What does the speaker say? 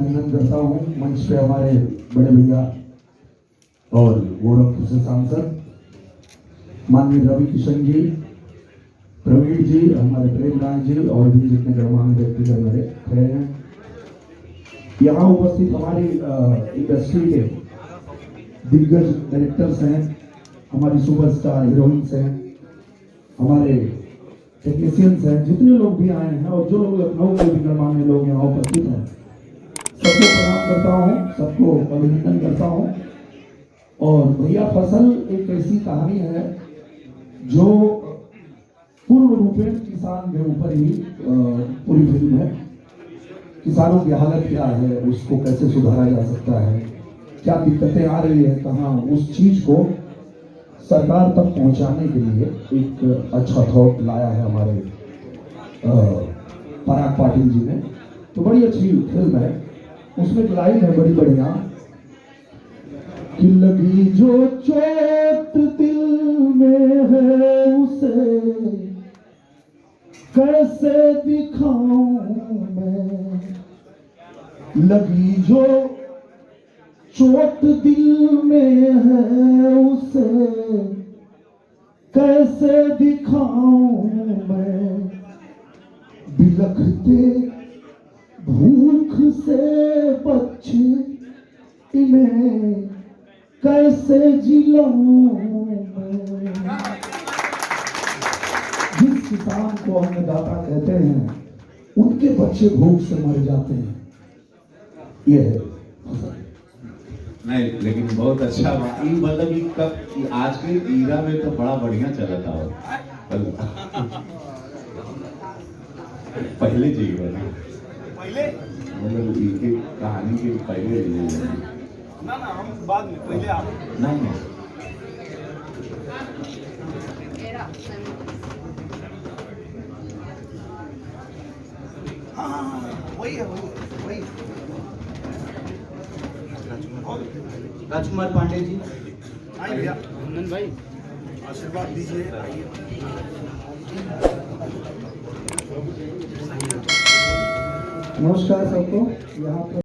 अभिनंदन करता हूँ। मंच पे हमारे बड़े भैया और गोरखपुर से सांसद माननीय रवि किशन जी, प्रवीण जी, हमारे प्रेमराज जी और भी जितने गणमान्य व्यक्ति हमारे खड़े हैं। यहाँ उपस्थित हमारी इंडस्ट्री के दिग्गज डायरेक्टर्स हैं, हमारी सुपरस्टार हीरोइंस हैं, हमारे टेक्नीशियंस हैं, जितने लोग भी आए हैं और जो लोग लखनऊ के भी गणमान्य लोग यहाँ उपस्थित हैं, सबको प्रणाम करता हूँ, सबको अभिनंदन करता हूँ। और भैया फसल एक ऐसी कहानी है जो पूर्ण रूपेण किसान के ऊपर ही पूरी फिल्म है। किसानों की हालत क्या है, उसको कैसे सुधारा जा सकता है, क्या दिक्कतें आ रही है, कहाँ, उस चीज को सरकार तक पहुंचाने के लिए एक अच्छा थॉट लाया है हमारे पराग पाटिल जी ने। तो बड़ी अच्छी फिल्म है। उसमें एक लाइन है बड़ी बढ़िया कि लगी जो चोट दिल में है उसे कैसे दिखाऊं मैं, लगी जो चोट दिल में है उसे कैसे दिखाऊं मैं, बिलखते भूख से बच्चे इन्हें कैसे जिलाऊं मैं। जिस किसान को अन्नदाता कहते हैं उनके बच्चे भूख से मर जाते हैं। ये है नहीं, लेकिन बहुत अच्छा मतलब कि कब आज के ईरा में तो बड़ा बढ़िया चला था। पहले चाहिए पहले मतलब इनकी कहानी के पहले ना हम बाद में पहले आप नहीं हाँ वही है वही राजकुमार पांडे जी, आइए भैया नंदन भाई आशीर्वाद दीजिए। नमस्कार सबको। यहाँ पे